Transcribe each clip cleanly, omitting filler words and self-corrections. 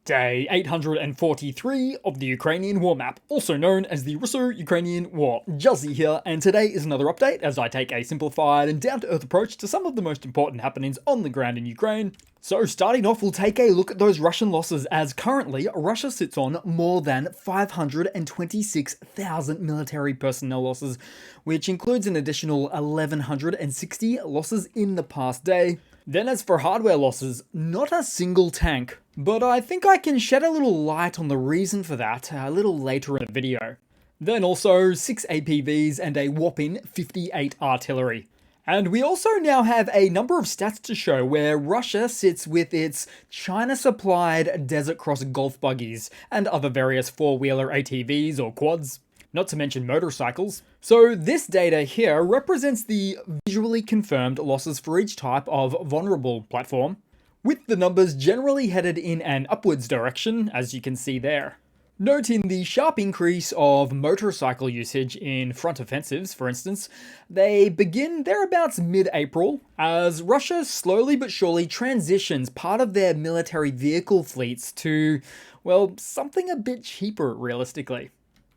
Day 843 of the Ukrainian War Map, also known as the Russo-Ukrainian War. Juzzie here, and today is another update as I take a simplified and down-to-earth approach to some of the most important happenings on the ground in Ukraine. So starting off, we'll take a look at those Russian losses, as currently Russia sits on more than 526,000 military personnel losses, which includes an additional 1,160 losses in the past day. Then as for hardware losses, not a single tank, but I think I can shed a little light on the reason for that a little later in the video. Then also 6 APVs and a whopping 58 artillery. And we also now have a number of stats to show where Russia sits with its China-supplied Desert Cross golf buggies and other various four-wheeler ATVs or quads, not to mention motorcycles. So this data here represents the visually confirmed losses for each type of vulnerable platform, with the numbers generally headed in an upwards direction, as you can see there. Noting the sharp increase of motorcycle usage in front offensives, for instance, they begin thereabouts mid-April, as Russia slowly but surely transitions part of their military vehicle fleets to, well, something a bit cheaper realistically.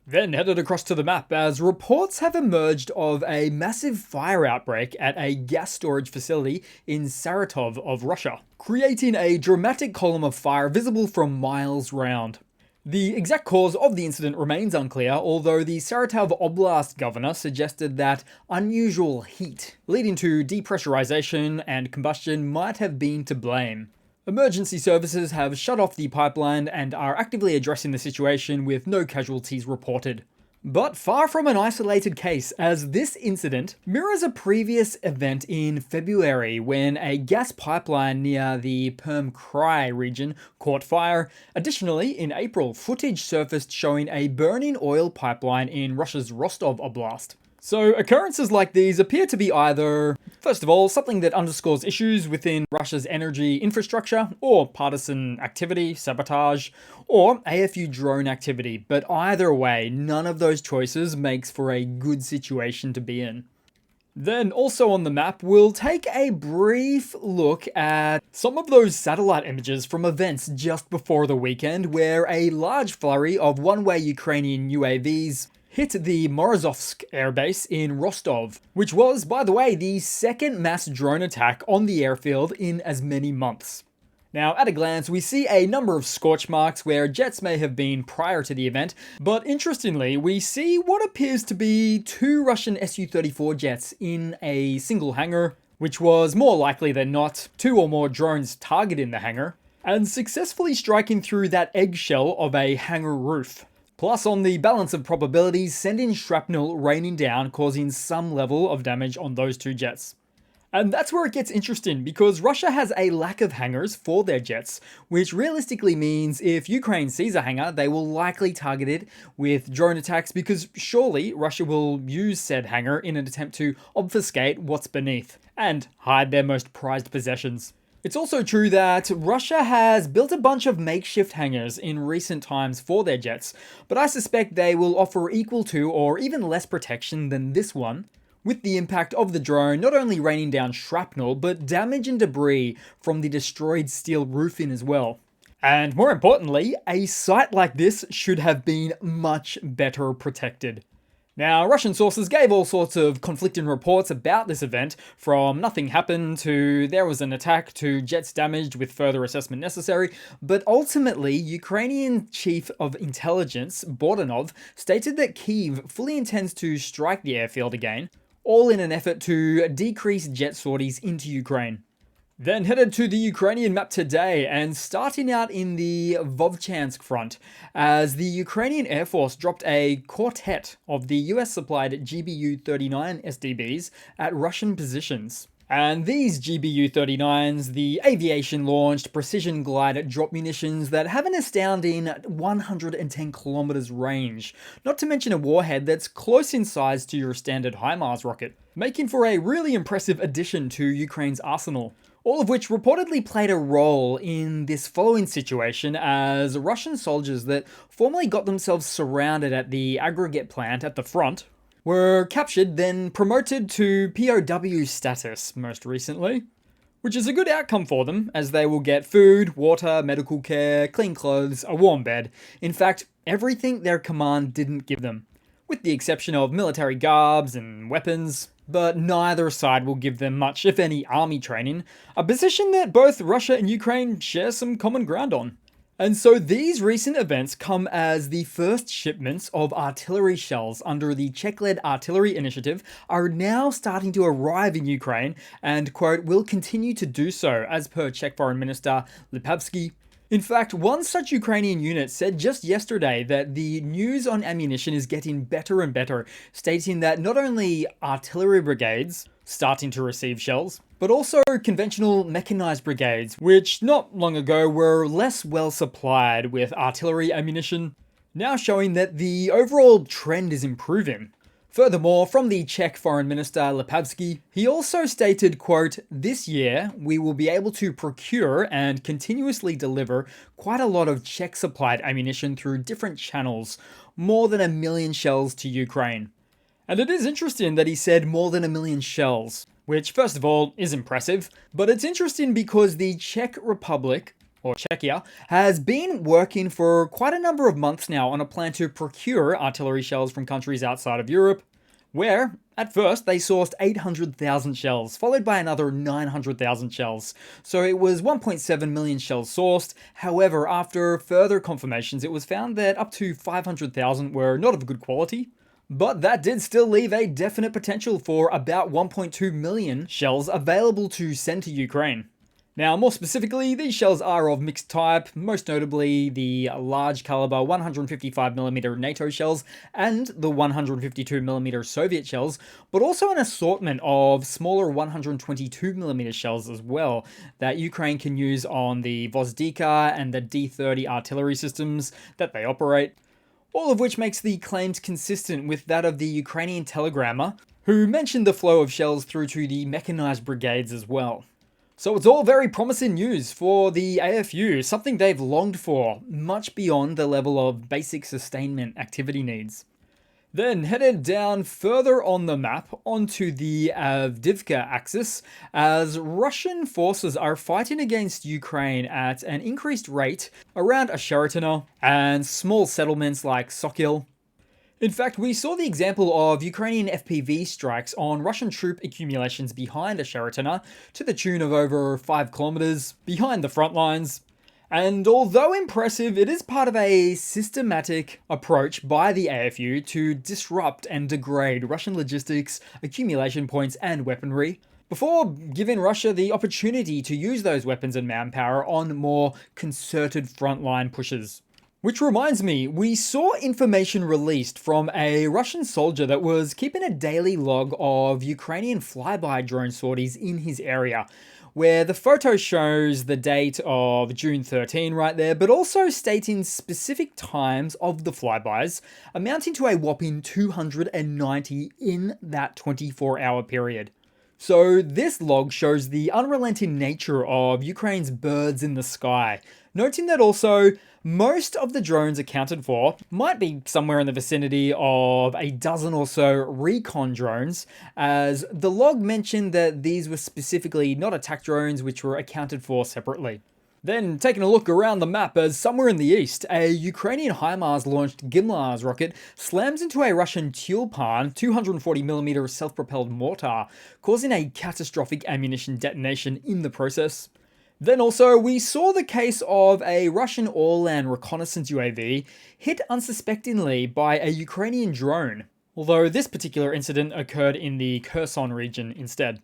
Then headed across to the map, as reports have emerged of a massive fire outbreak at a gas storage facility in Saratov of Russia, creating a dramatic column of fire visible from miles round. The exact cause of the incident remains unclear, although the Saratov Oblast governor suggested that unusual heat, leading to depressurization and combustion, might have been to blame. Emergency services have shut off the pipeline and are actively addressing the situation with no casualties reported. But far from an isolated case, as this incident mirrors a previous event in February when a gas pipeline near the Perm-Krai region caught fire. Additionally, in April, footage surfaced showing a burning oil pipeline in Russia's Rostov Oblast. So occurrences like these appear to be either, first of all, something that underscores issues within Russia's energy infrastructure, or partisan activity, sabotage, or AFU drone activity. But either way, none of those choices makes for a good situation to be in. Then also on the map, we'll take a brief look at some of those satellite images from events just before the weekend, where a large flurry of one-way Ukrainian UAVs hit the Morozovsk airbase in Rostov, which was, by the way, the second mass drone attack on the airfield in as many months. Now, at a glance, we see a number of scorch marks where jets may have been prior to the event, but interestingly, we see what appears to be two Russian Su-34 jets in a single hangar, which was more likely than not two or more drones targeting the hangar, and successfully striking through that eggshell of a hangar roof. Plus, on the balance of probabilities, sending shrapnel raining down, causing some level of damage on those two jets. And that's where it gets interesting, because Russia has a lack of hangars for their jets, which realistically means if Ukraine sees a hangar, they will likely target it with drone attacks, because surely Russia will use said hangar in an attempt to obfuscate what's beneath and hide their most prized possessions. It's also true that Russia has built a bunch of makeshift hangars in recent times for their jets, but I suspect they will offer equal to or even less protection than this one, with the impact of the drone not only raining down shrapnel, but damage and debris from the destroyed steel roofing as well. And more importantly, a site like this should have been much better protected. Now, Russian sources gave all sorts of conflicting reports about this event, from nothing happened to there was an attack to jets damaged with further assessment necessary, but ultimately, Ukrainian Chief of Intelligence, Bordanov, stated that Kyiv fully intends to strike the airfield again, all in an effort to decrease jet sorties into Ukraine. Then headed to the Ukrainian map today, and starting out in the Vovchansk front, as the Ukrainian Air Force dropped a quartet of the US-supplied GBU-39 SDBs at Russian positions. And these GBU-39s, the aviation-launched precision glide drop munitions that have an astounding 110 kilometers range, not to mention a warhead that's close in size to your standard HIMARS rocket, making for a really impressive addition to Ukraine's arsenal. All of which reportedly played a role in this following situation, as Russian soldiers that formerly got themselves surrounded at the aggregate plant at the front were captured, then promoted to POW status most recently, which is a good outcome for them, as they will get food, water, medical care, clean clothes, a warm bed. In fact, everything their command didn't give them, with the exception of military garbs and weapons. But neither side will give them much, if any, army training, a position that both Russia and Ukraine share some common ground on. And so these recent events come as the first shipments of artillery shells under the Czech-led artillery initiative are now starting to arrive in Ukraine and, quote, will continue to do so, as per Czech Foreign Minister Lipavsky. In fact, one such Ukrainian unit said just yesterday that the news on ammunition is getting better and better, stating that not only artillery brigades starting to receive shells, but also conventional mechanized brigades, which not long ago were less well supplied with artillery ammunition, now showing that the overall trend is improving. Furthermore, from the Czech Foreign Minister Lipavsky, he also stated, quote, this year we will be able to procure and continuously deliver quite a lot of Czech-supplied ammunition through different channels, more than 1 million shells to Ukraine. And it is interesting that he said more than 1 million shells, which first of all is impressive, but it's interesting because the Czech Republic, or Czechia, has been working for quite a number of months now on a plan to procure artillery shells from countries outside of Europe, where, at first, they sourced 800,000 shells, followed by another 900,000 shells. So it was 1.7 million shells sourced. However, after further confirmations, it was found that up to 500,000 were not of good quality. But that did still leave a definite potential for about 1.2 million shells available to send to Ukraine. Now, more specifically, these shells are of mixed type, most notably the large caliber 155mm NATO shells and the 152mm Soviet shells, but also an assortment of smaller 122mm shells as well that Ukraine can use on the Vozdika and the D-30 artillery systems that they operate, all of which makes the claims consistent with that of the Ukrainian telegrammer, who mentioned the flow of shells through to the mechanized brigades as well. So it's all very promising news for the AFU, something they've longed for, much beyond the level of basic sustainment activity needs. Then headed down further on the map onto the Avdiivka axis, as Russian forces are fighting against Ukraine at an increased rate around Asheritino and small settlements like Sokil. In fact, we saw the example of Ukrainian FPV strikes on Russian troop accumulations behind Asheritino to the tune of over 5 kilometers behind the front lines. And although impressive, it is part of a systematic approach by the AFU to disrupt and degrade Russian logistics, accumulation points, and weaponry, before giving Russia the opportunity to use those weapons and manpower on more concerted frontline pushes. Which reminds me, we saw information released from a Russian soldier that was keeping a daily log of Ukrainian flyby drone sorties in his area, where the photo shows the date of June 13 right there, but also stating specific times of the flybys, amounting to a whopping 290 in that 24-hour period. So this log shows the unrelenting nature of Ukraine's birds in the sky, noting that also most of the drones accounted for might be somewhere in the vicinity of a dozen or so recon drones, as the log mentioned that these were specifically not attack drones which were accounted for separately. Then taking a look around the map, as somewhere in the east, a Ukrainian HIMARS-launched GIMLARS rocket slams into a Russian Tulpan 240mm self-propelled mortar, causing a catastrophic ammunition detonation in the process. Then also, we saw the case of a Russian all-land reconnaissance UAV hit unsuspectingly by a Ukrainian drone, although this particular incident occurred in the Kherson region instead.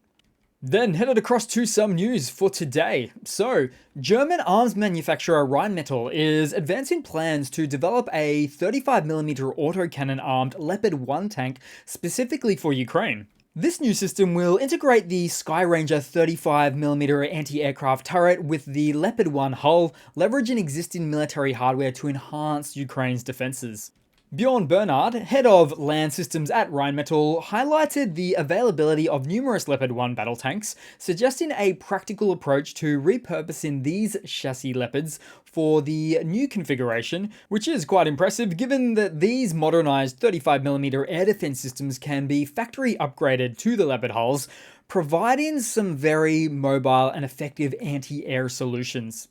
Then headed across to some news for today. So, German arms manufacturer Rheinmetall is advancing plans to develop a 35mm autocannon armed Leopard 1 tank specifically for Ukraine. This new system will integrate the Skyranger 35mm anti-aircraft turret with the Leopard 1 hull, leveraging existing military hardware to enhance Ukraine's defenses. Bjorn Bernard, head of land systems at Rheinmetall, highlighted the availability of numerous Leopard 1 battle tanks, suggesting a practical approach to repurposing these chassis Leopards for the new configuration, which is quite impressive given that these modernized 35mm air defense systems can be factory upgraded to the Leopard hulls, providing some very mobile and effective anti-air solutions.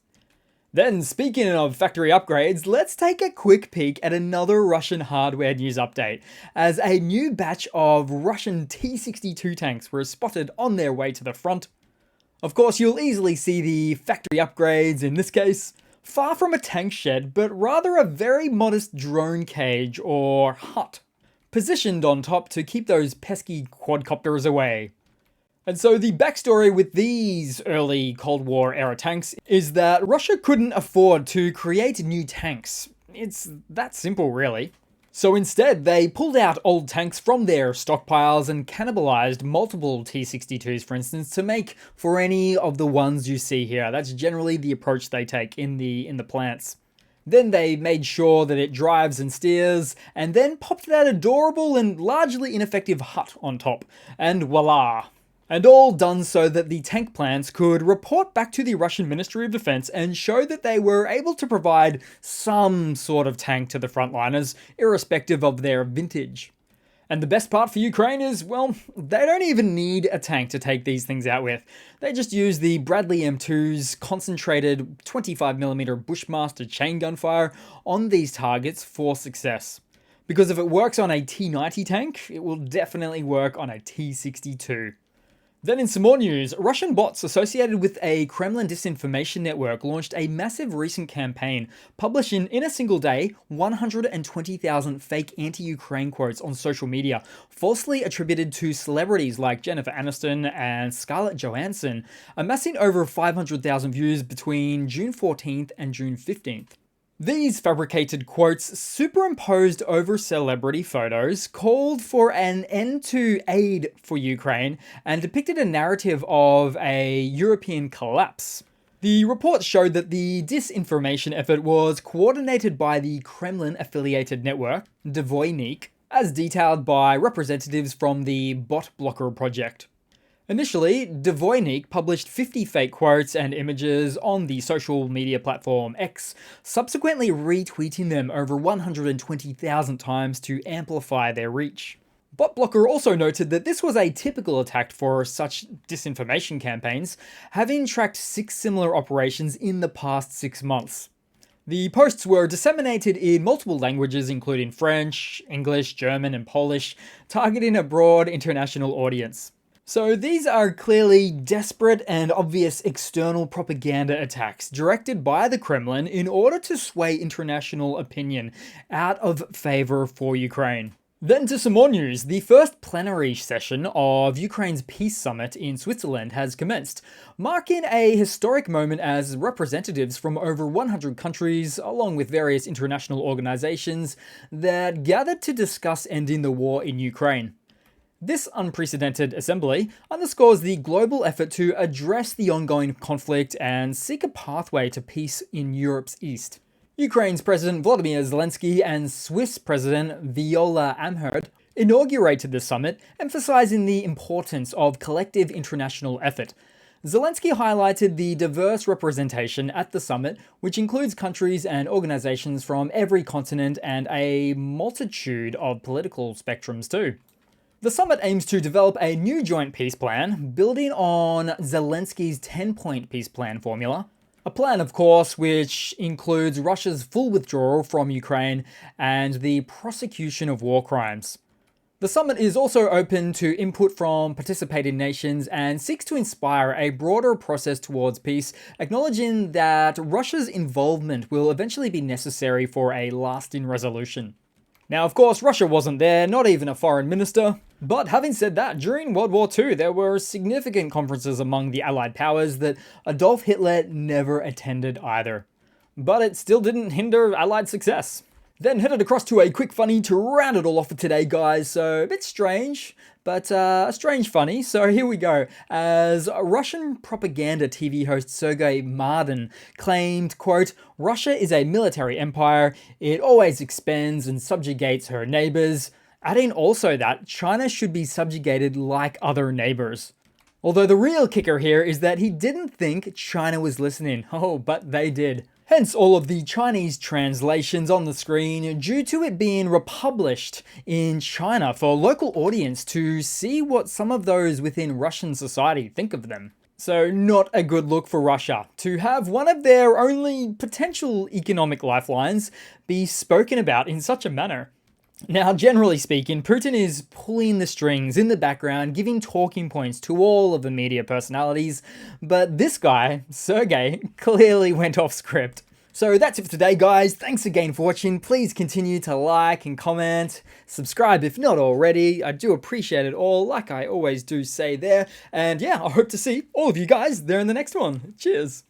Then, speaking of factory upgrades, let's take a quick peek at another Russian hardware news update, as a new batch of Russian T-62 tanks were spotted on their way to the front. Of course, you'll easily see the factory upgrades in this case. Far from a tank shed, but rather a very modest drone cage or hut, positioned on top to keep those pesky quadcopters away. And so the backstory with these early Cold War era tanks is that Russia couldn't afford to create new tanks. It's that simple, really. So instead, they pulled out old tanks from their stockpiles and cannibalized multiple T-62s, for instance, to make for any of the ones you see here. That's generally the approach they take in the plants. Then they made sure that it drives and steers, and then popped that adorable and largely ineffective hut on top. And voila! And all done so that the tank plants could report back to the Russian Ministry of Defense and show that they were able to provide some sort of tank to the frontliners, irrespective of their vintage. And the best part for Ukraine is, well, they don't even need a tank to take these things out with. They just use the Bradley M2's concentrated 25mm Bushmaster chain gunfire on these targets for success. Because if it works on a T-90 tank, it will definitely work on a T-62. Then in some more news, Russian bots associated with a Kremlin disinformation network launched a massive recent campaign, publishing in a single day 120,000 fake anti-Ukraine quotes on social media, falsely attributed to celebrities like Jennifer Aniston and Scarlett Johansson, amassing over 500,000 views between June 14th and June 15th. These fabricated quotes superimposed over celebrity photos called for an end to aid for Ukraine and depicted a narrative of a European collapse. The report showed that the disinformation effort was coordinated by the Kremlin-affiliated network, Dvoynik, as detailed by representatives from the Bot Blocker project. Initially, Dvoynik published 50 fake quotes and images on the social media platform X, subsequently retweeting them over 120,000 times to amplify their reach. BotBlocker also noted that this was a typical attack for such disinformation campaigns, having tracked 6 similar operations in the past 6 months. The posts were disseminated in multiple languages including French, English, German, and Polish, targeting a broad international audience. So these are clearly desperate and obvious external propaganda attacks directed by the Kremlin in order to sway international opinion out of favor for Ukraine. Then to some more news. The first plenary session of Ukraine's peace summit in Switzerland has commenced, marking a historic moment as representatives from over 100 countries, along with various international organizations, that gathered to discuss ending the war in Ukraine. This unprecedented assembly underscores the global effort to address the ongoing conflict and seek a pathway to peace in Europe's east. Ukraine's President Volodymyr Zelensky and Swiss President Viola Amherd inaugurated the summit, emphasizing the importance of collective international effort. Zelensky highlighted the diverse representation at the summit, which includes countries and organizations from every continent and a multitude of political spectrums too. The summit aims to develop a new joint peace plan, building on Zelensky's 10-point peace plan formula. A plan, of course, which includes Russia's full withdrawal from Ukraine and the prosecution of war crimes. The summit is also open to input from participating nations and seeks to inspire a broader process towards peace, acknowledging that Russia's involvement will eventually be necessary for a lasting resolution. Now, of course, Russia wasn't there, not even a foreign minister. But having said that, during World War II, there were significant conferences among the Allied powers that Adolf Hitler never attended either. But it still didn't hinder Allied success. Then headed across to a quick funny to round it all off for today, guys. So a bit strange, but a strange funny. So here we go. As Russian propaganda TV host Sergei Martin claimed, quote, "Russia is a military empire. It always expands and subjugates her neighbors," adding also that China should be subjugated like other neighbors. Although the real kicker here is that he didn't think China was listening. Oh, but they did. Hence all of the Chinese translations on the screen due to it being republished in China for local audience to see what some of those within Russian society think of them. So not a good look for Russia to have one of their only potential economic lifelines be spoken about in such a manner. Now, generally speaking, Putin is pulling the strings in the background, giving talking points to all of the media personalities, but this guy, Sergey, clearly went off script. So that's it for today, guys. Thanks again for watching. Please continue to like and comment, subscribe if not already. I do appreciate it all, like I always do say there. And yeah, I hope to see all of you guys there in the next one. Cheers.